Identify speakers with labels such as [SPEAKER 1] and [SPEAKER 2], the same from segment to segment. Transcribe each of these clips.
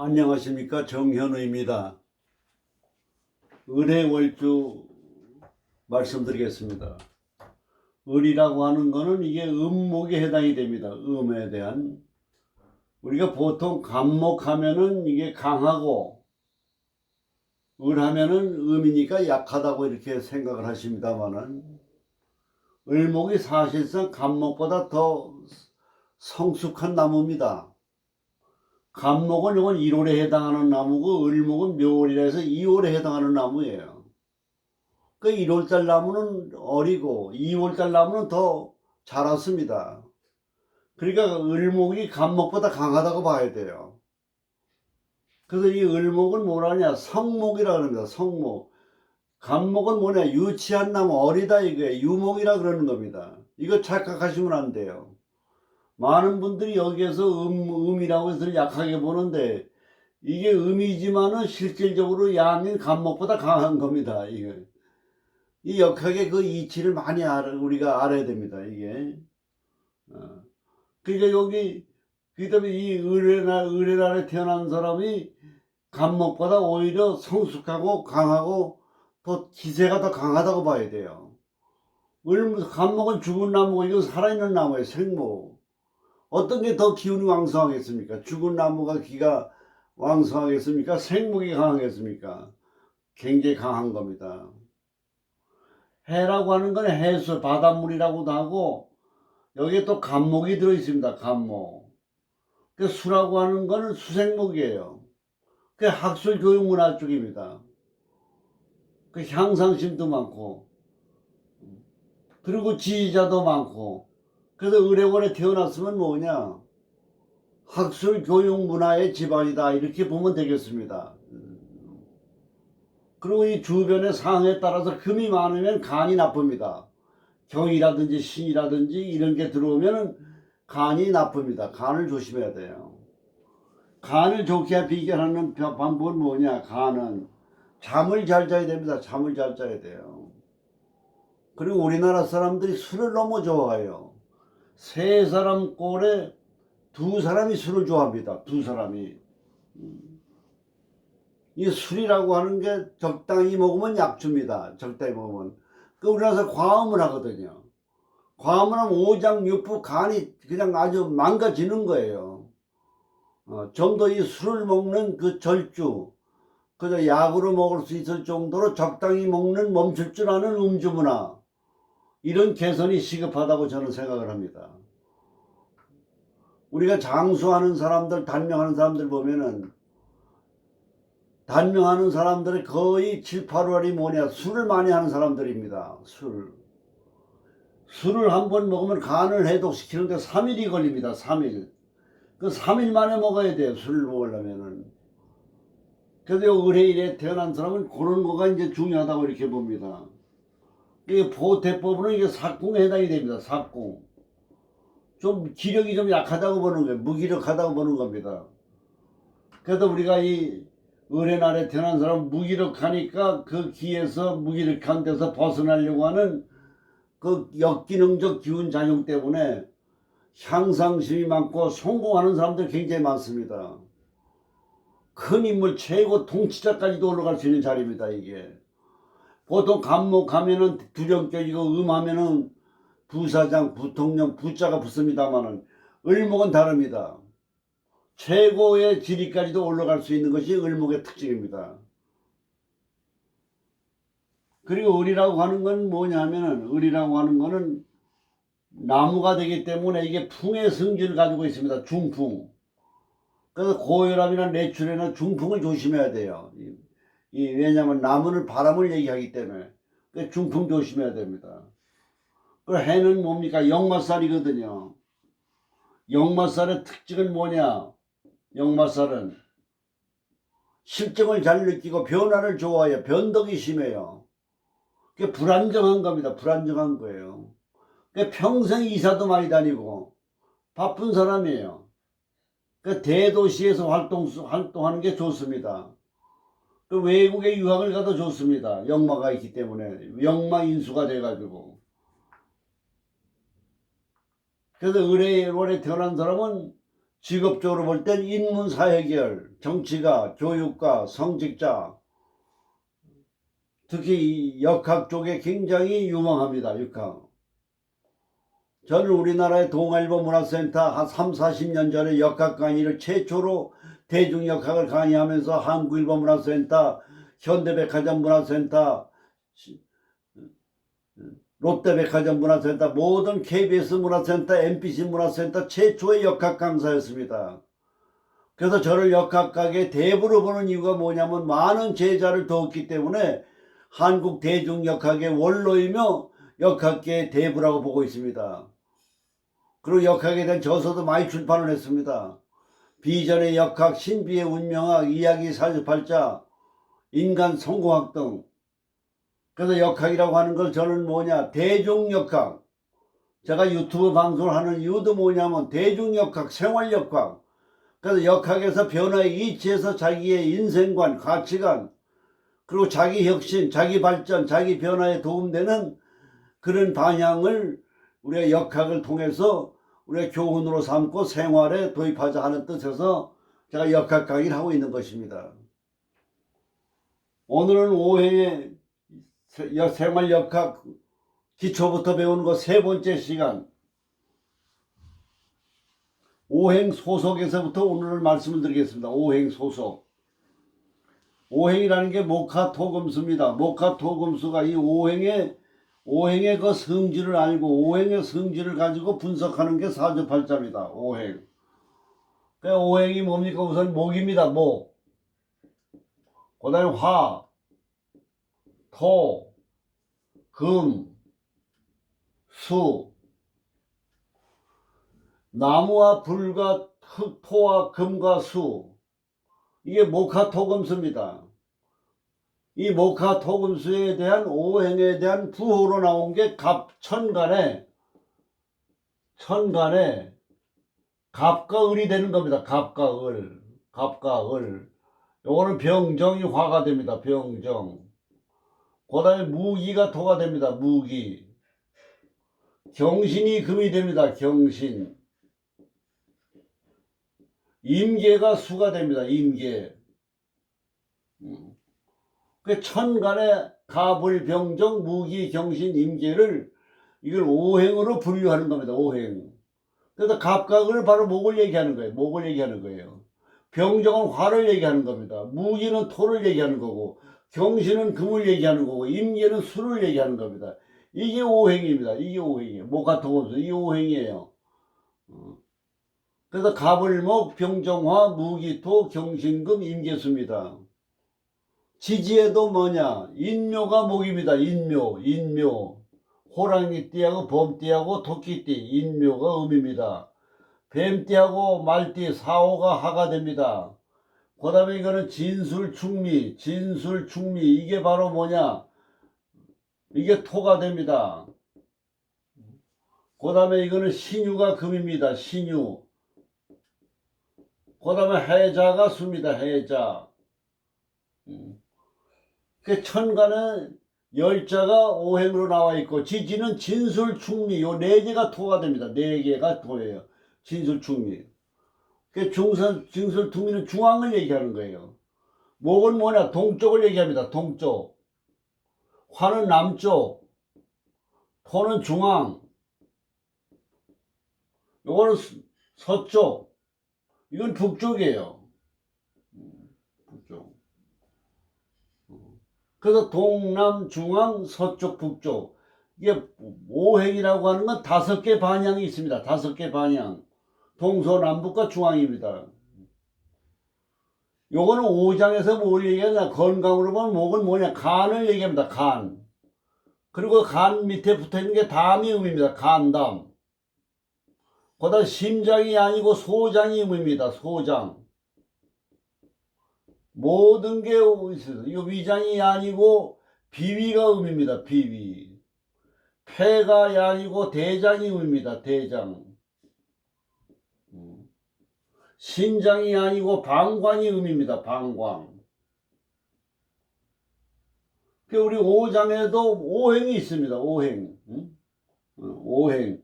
[SPEAKER 1] 안녕하십니까, 정현우입니다. 을해월주 말씀드리겠습니다. 을이라고 하는 거는 이게 음목에 해당이 됩니다. 음에 대한. 우리가 보통 간목하면은 이게 강하고 을하면은 음이니까 약하다고 이렇게 생각을 하십니다만은 을목이 사실상 간목보다 더 성숙한 나무입니다. 간목은 이건 1월에 해당하는 나무고 을목은 묘월이라 해서 2월에 해당하는 나무예요. 그 1월달 나무는 어리고 2월달 나무는 더 자랐습니다. 그러니까 을목이 간목보다 강하다고 봐야 돼요. 그래서 이 을목은 뭐라냐, 성목이라 그럽니다. 성목. 간목은 뭐냐, 유치한 나무, 어리다 이거예요. 유목이라 그러는 겁니다. 이거 착각하시면 안 돼요. 많은 분들이 여기에서 음이라고 해서 약하게 보는데 이게 음이지만은 실질적으로 양인 간목보다 강한 겁니다. 이게 이 역학의 그 이치를 많이 우리가 알아야 됩니다. 이게 그러니까 여기 그다음에 이 을의 날에 태어난 사람이 간목보다 오히려 성숙하고 강하고 더 기세가 더 강하다고 봐야 돼요. 간목은 죽은 나무고 이건 살아있는 나무예요. 생목. 어떤 게 더 기운이 왕성하겠습니까? 죽은 나무가 기가 왕성하겠습니까? 생목이 강하겠습니까? 굉장히 강한 겁니다. 해라고 하는 건 해수, 바닷물이라고도 하고 여기에 또 간목이 들어있습니다. 간목. 그 수라고 하는 거는 수생목이에요. 그 학술 교육 문화 쪽입니다. 그 향상심도 많고 그리고 지휘자도 많고 그래서 의뢰원에 태어났으면 뭐냐, 학술 교육 문화의 집안이다 이렇게 보면 되겠습니다. 그리고 이 주변의 상황에 따라서 금이 많으면 간이 나쁩니다. 경이라든지 신이라든지 이런 게 들어오면 간이 나쁩니다. 간을 조심해야 돼요. 간을 좋게 비결하는 방법은 뭐냐, 간은 잠을 잘 자야 됩니다. 잠을 잘 자야 돼요. 그리고 우리나라 사람들이 술을 너무 좋아해요. 세 사람 꼴에 두 사람이 술을 좋아합니다. 두 사람이. 이 술이라고 하는 게 적당히 먹으면 약주입니다. 적당히 먹으면. 그 우리나라에서 과음을 하거든요. 과음을 하면 오장육부 간이 그냥 아주 망가지는 거예요. 좀 더 이 술을 먹는 그 절주, 그저 약으로 먹을 수 있을 정도로 적당히 먹는 멈출 줄 아는 음주 문화, 이런 개선이 시급하다고 저는 생각을 합니다. 우리가 장수하는 사람들, 단명하는 사람들 보면은 단명하는 사람들의 거의 7, 8월이 뭐냐, 술을 많이 하는 사람들입니다. 술을 한 번 먹으면 간을 해독시키는데 3일이 걸립니다. 3일. 그 3일 만에 먹어야 돼요. 술을 먹으려면은. 그래서 의뢰일에 태어난 사람은 그런 거가 이제 중요하다고 이렇게 봅니다. 이게 보태법으로 이게 사궁에 해당이 됩니다. 사궁. 좀 기력이 좀 약하다고 보는 거예요. 무기력하다고 보는 겁니다. 그래도 우리가 이 의뢰날에 태어난 사람 무기력하니까 그 기에서 무기력한 데서 벗어나려고 하는 그 역기능적 기운 작용 때문에 향상심이 많고 성공하는 사람들 굉장히 많습니다. 큰 인물 최고 통치자까지도 올라갈 수 있는 자리입니다. 이게 보통 간목하면은 두령격이고 음하면은 부사장, 부통령, 부자가 붙습니다만은 을목은 다릅니다. 최고의 지리까지도 올라갈 수 있는 것이 을목의 특징입니다. 그리고 을이라고 하는 건 뭐냐면은, 을이라고 하는 거는 나무가 되기 때문에 이게 풍의 성질을 가지고 있습니다. 중풍. 그래서 고혈압이나 뇌출혈이나 중풍을 조심해야 돼요. 왜냐하면 나무는 바람을 얘기하기 때문에 중풍 조심해야 됩니다. 그리고 해는 뭡니까? 역마살이거든요. 역마살의 특징은 뭐냐? 역마살은 실정을 잘 느끼고 변화를 좋아해요. 변덕이 심해요. 그게 불안정한 겁니다. 불안정한 거예요. 평생 이사도 많이 다니고 바쁜 사람이에요. 대도시에서 활동하는 게 좋습니다. 외국에 유학을 가도 좋습니다. 역마가 있기 때문에 역마 인수가 돼가지고. 그래서 을에 태어난 사람은 직업적으로 볼 땐 인문사회계열, 정치가, 교육가, 성직자, 특히 이 역학 쪽에 굉장히 유망합니다. 역학. 저는 우리나라의 동아일보 문화센터 한 3, 40년 전에 역학 강의를 최초로 대중역학을 강의하면서 한국일보 문화센터, 현대백화점 문화센터, 롯데백화점 문화센터, 모든 KBS 문화센터, MBC 문화센터 최초의 역학 강사였습니다. 그래서 저를 역학가게 대부로 보는 이유가 뭐냐면 많은 제자를 뒀기 때문에 한국 대중역학의 원로이며 역학계의 대부라고 보고 있습니다. 그리고 역학에 대한 저서도 많이 출판을 했습니다. 비전의 역학, 신비의 운명학, 이야기 48자, 인간 성공학 등. 그래서 역학이라고 하는 걸 저는 뭐냐, 대중역학. 제가 유튜브 방송을 하는 이유도 뭐냐면 대중역학, 생활역학. 그래서 역학에서 변화에 이치해서 자기의 인생관, 가치관, 그리고 자기 혁신, 자기 발전, 자기 변화에 도움되는 그런 방향을 우리가 역학을 통해서 우리가 교훈으로 삼고 생활에 도입하자 하는 뜻에서 제가 역학 강의를 하고 있는 것입니다. 오늘은 5회의 생활역학 기초부터 배우는 것 세 번째 시간, 5행 소속에서부터 오늘 말씀을 드리겠습니다. 5행 소속. 5행이라는 게 목화토금수입니다. 목화토금수가 이 5행의 그 성질을 알고 5행의 성질을 가지고 분석하는 게 사주팔자입니다. 5행. 그 5행이 뭡니까? 우선 목입니다. 목. 그 다음에 화, 토, 금, 수. 나무와 불과 흙, 토와 금과 수. 이게 목화토금수입니다. 이 목화토금수에 대한 5행에 대한 부호로 나온 게 천간에 갑과 을이 되는 겁니다. 갑과 을. 갑과 을. 요거는 병정이 화가 됩니다. 병정. 그 다음에 무기가 토가 됩니다. 무기. 경신이 금이 됩니다. 경신. 임계가 수가 됩니다. 임계. 그 천간에 갑을 병정 무기 경신 임계를 이걸 5행으로 분류하는 겁니다. 5행. 그래서 갑과 을은 바로 목을 얘기하는 거예요. 목을 얘기하는 거예요. 병정은 화를 얘기하는 겁니다. 무기는 토를 얘기하는 거고, 경신은 금을 얘기하는 거고, 임계는 수를 얘기하는 겁니다. 이게 5행입니다. 이게 5행이에요. 목화토금수. 이게 5행이에요. 그래서 갑을목, 병정화, 무기토, 경신금, 임계수입니다. 지지에도 뭐냐? 인묘가 목입니다. 인묘. 호랑이띠하고 범띠하고 토끼띠, 인묘가 음입니다. 뱀띠하고 말띠, 사오가 하가 됩니다. 그 다음에 이거는 진술충미, 이게 바로 뭐냐? 이게 토가 됩니다. 그 다음에 이거는 신유가 금입니다. 신유. 그 다음에 해자가 수입니다. 해자. 그 천간에 열자가 5행으로 나와 있고, 지지는 진술충미, 요 네 개가 토가 됩니다. 네 개가 토예요. 진술충미. 그 진술충미는 중앙을 얘기하는 거예요. 목은 뭐냐? 동쪽을 얘기합니다. 동쪽. 화는 남쪽. 토는 중앙. 요거는 서쪽. 이건 북쪽이에요. 북쪽. 그래서 동남, 중앙, 서쪽, 북쪽. 이게 5행이라고 하는 건 5개 반향이 있습니다. 5개 반향. 동서남북과 중앙입니다. 요거는 5장에서 뭘 얘기하냐? 건강으로 보면 목은 뭐냐? 간을 얘기합니다. 간. 그리고 간 밑에 붙어있는 게 담이 음입니다. 간담. 그 다음 심장이 아니고 소장이 음입니다. 소장. 모든 게 있어요. 이거 위장이 아니고 비위가 음입니다. 비위. 폐가 아니고 대장이 음입니다. 대장. 신장이 아니고 방광이 음입니다. 방광. 우리 5장에도 5행이 있습니다. 5행. 5행.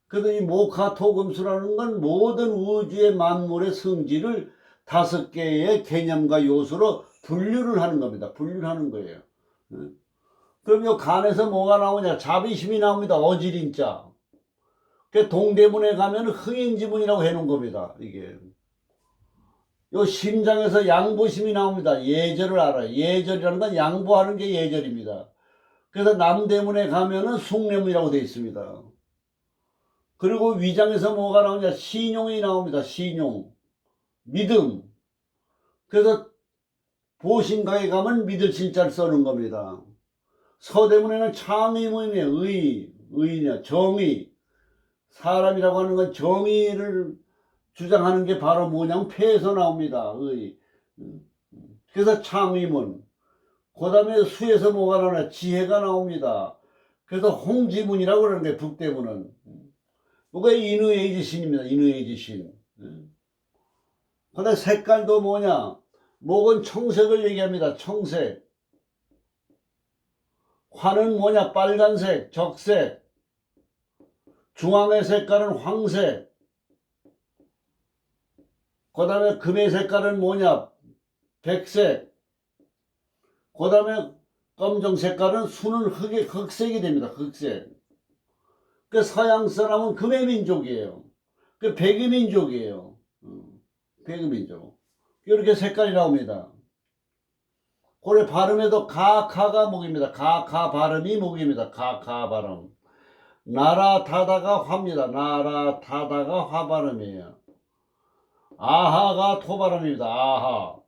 [SPEAKER 1] 그래서 이 모카토금수라는 건 모든 우주의 만물의 성질을 5개의 개념과 요소로 분류를 하는 겁니다. 분류를 하는 거예요. 그럼 요 간에서 뭐가 나오냐? 자비심이 나옵니다. 어지린자. 그 동대문에 가면 흥행지문이라고 해놓은 겁니다. 이게. 요 심장에서 양보심이 나옵니다. 예절을 알아요. 예절이라는 건 양보하는 게 예절입니다. 그래서 남대문에 가면은 숭례문이라고 되어 있습니다. 그리고 위장에서 뭐가 나오냐? 신용이 나옵니다. 신용. 믿음. 그래서 보신각에 가면 믿을 진짜를 써는 겁니다. 서대문에는 창의문이에요. 의냐, 정의. 사람이라고 하는 건 정의를 주장하는 게 바로 뭐냐면 폐에서 나옵니다. 의. 그래서 창의문. 그 다음에 수에서 뭐가 나오냐? 지혜가 나옵니다. 그래서 홍지문이라고 그러는데 북대문은. 뭐가 인의의 지신입니다. 인의의 지신. 그 다음에 색깔도 뭐냐? 목은 청색을 얘기합니다. 청색. 화는 뭐냐? 빨간색, 적색. 중앙의 색깔은 황색. 그 다음에 금의 색깔은 뭐냐? 백색. 그 다음에 검정 색깔은 수는 흑색이 됩니다. 흑색. 그 서양 사람은 금의 민족이에요. 그 백의 민족이에요. 백의 민족. 이렇게 색깔이 나옵니다. 고래 발음에도 가카가 목입니다. 가카 발음이 목입니다. 가카 발음. 나라타다가 화입니다. 나라타다가 화 발음이에요. 아하가 토 발음입니다. 아하.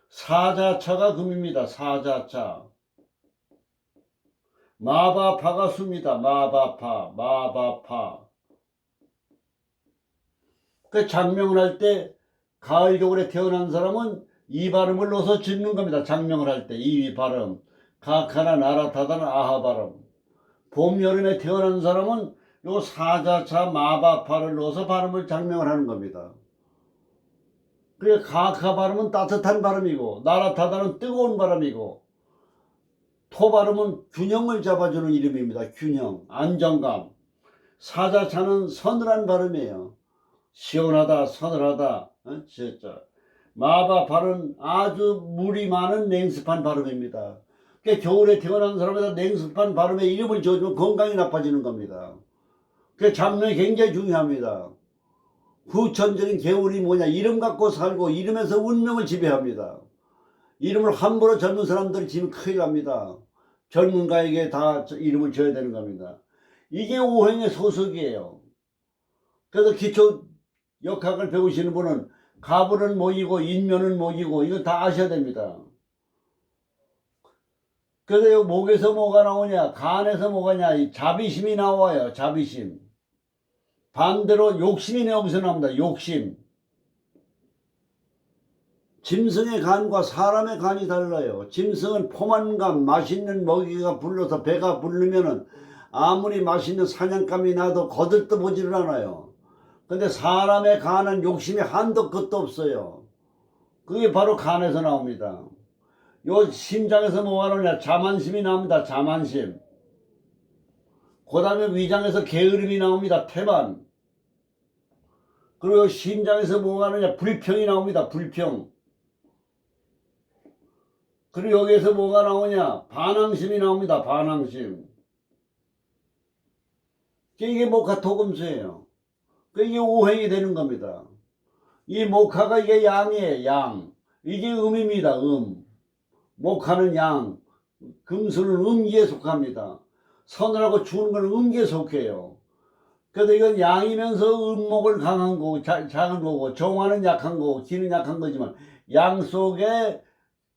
[SPEAKER 1] 사자차가 금입니다. 사자차. 마바파가 수입니다. 마바파. 그 장명을 할 때 가을 겨울에 태어난 사람은 이 발음을 넣어서 짓는 겁니다. 장명을 할 때 이 발음. 가카나 나라타다나 아하 발음. 봄 여름에 태어난 사람은 요 사자차 마바파를 넣어서 발음을 장명을 하는 겁니다. 그래 가카 발음은 따뜻한 발음이고 나라타다는 뜨거운 발음이고 토 발음은 균형을 잡아주는 이름입니다. 균형, 안정감. 사자차는 서늘한 발음이에요. 시원하다, 서늘하다. 진짜. 마바파는 아주 물이 많은 냉습한 발음입니다. 그러니까 겨울에 태어난 사람에다 냉습한 발음에 이름을 지어주면 건강이 나빠지는 겁니다. 그 장면이 굉장히 중요합니다. 후천적인 개울이 뭐냐? 이름 갖고 살고 이름에서 운명을 지배합니다. 이름을 함부로 젊은 사람들이 지면 큰일 납니다. 젊은가에게 다 이름을 지어야 되는 겁니다. 이게 오행의 소속이에요. 그래서 기초 역학을 배우시는 분은 가불은 목이고 인묘는 목이고 이거 다 아셔야 됩니다. 그래서 이 목에서 뭐가 나오냐? 간에서 뭐가 냐? 자비심이 나와요. 자비심. 반대로 욕심이 여기서 나옵니다. 욕심. 짐승의 간과 사람의 간이 달라요. 짐승은 포만감, 맛있는 먹이가 불러서 배가 부르면은 아무리 맛있는 사냥감이 나도 거들떠 보지를 않아요. 근데 사람의 간은 욕심이 한도 끝도 없어요. 그게 바로 간에서 나옵니다. 요 심장에서 뭐가 나오냐? 자만심이 나옵니다. 자만심. 그 다음에 위장에서 게으름이 나옵니다. 태만. 그리고 심장에서 뭐가 나오냐? 불평이 나옵니다. 불평. 그리고 여기에서 뭐가 나오냐? 반항심이 나옵니다. 반항심. 이게 모카토금수예요. 이게 오행이 되는 겁니다. 이 모카가 이게 양이에요. 양. 이게 음입니다. 모카는 양. 금수는 음기에 속합니다. 서늘하고 추운 건 음기에 속해요. 그래서 이건 양이면서 음목을 강한 거고 작은 거고 정화는 약한 거고 기는 약한 거지만 양 속에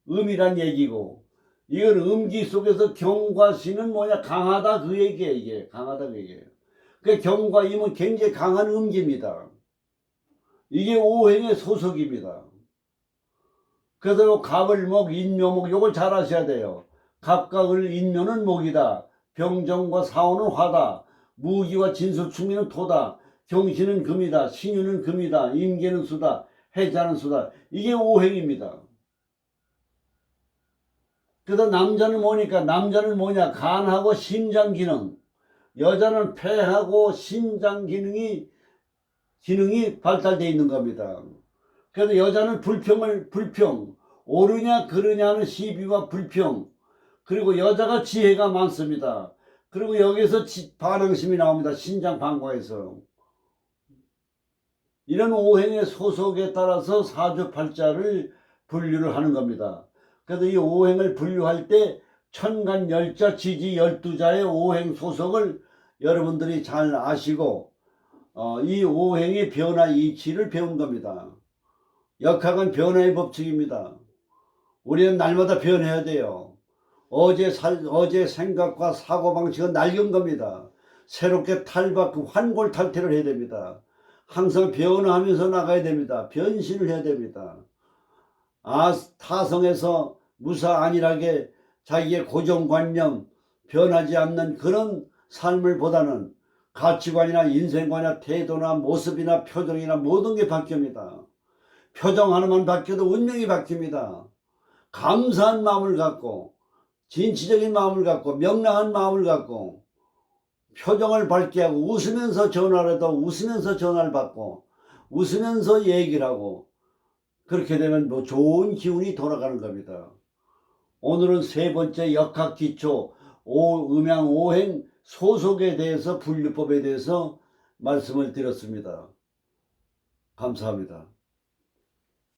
[SPEAKER 1] 음이란 얘기고 이건 음기 속에서 경과 신은 뭐냐? 강하다 그 얘기예요. 이게 강하다 그 얘기예요. 그 경과 임은 굉장히 강한 음기입니다. 이게 오행의 소속입니다. 그래서 갑을목, 인묘목 요걸 잘 아셔야 돼요. 갑과 을, 인묘는 목이다. 병정과 사오는 화다. 무기와 진수충미는 토다. 경신은 금이다. 신유는 금이다. 임계는 수다. 해자는 수다. 이게 오행입니다. 그래서 남자는 뭐니까? 남자는 뭐냐? 간하고 심장 기능. 여자는 폐하고 신장 기능이 발달되어 있는 겁니다. 그래서 여자는 불평, 옳으냐 그르냐 하는 시비와 불평, 그리고 여자가 지혜가 많습니다. 그리고 여기서 반항심이 나옵니다. 신장 방광에서. 이런 오행의 소속에 따라서 사주팔자를 분류를 하는 겁니다. 그래서 이 오행을 분류할 때 천간 열자 지지 12자의 오행 소속을 여러분들이 잘 아시고 이 오행의 변화 이치를 배운 겁니다. 역학은 변화의 법칙입니다. 우리는 날마다 변해야 돼요. 어제 생각과 사고방식은 낡은 겁니다. 새롭게 환골탈태를 해야 됩니다. 항상 변화하면서 나가야 됩니다. 변신을 해야 됩니다. 타성에서 무사안일하게 자기의 고정관념, 변하지 않는 그런 삶을 보다는 가치관이나 인생관이나 태도나 모습이나 표정이나 모든 게 바뀝니다. 표정 하나만 바뀌어도 운명이 바뀝니다. 감사한 마음을 갖고 진취적인 마음을 갖고 명랑한 마음을 갖고 표정을 밝게 하고 웃으면서 전화를 해도 웃으면서 전화를 받고 웃으면서 얘기를 하고 그렇게 되면 뭐 좋은 기운이 돌아가는 겁니다. 오늘은 세 번째 역학기초 음양 오행 소속에 대해서 분류법에 대해서 말씀을 드렸습니다. 감사합니다.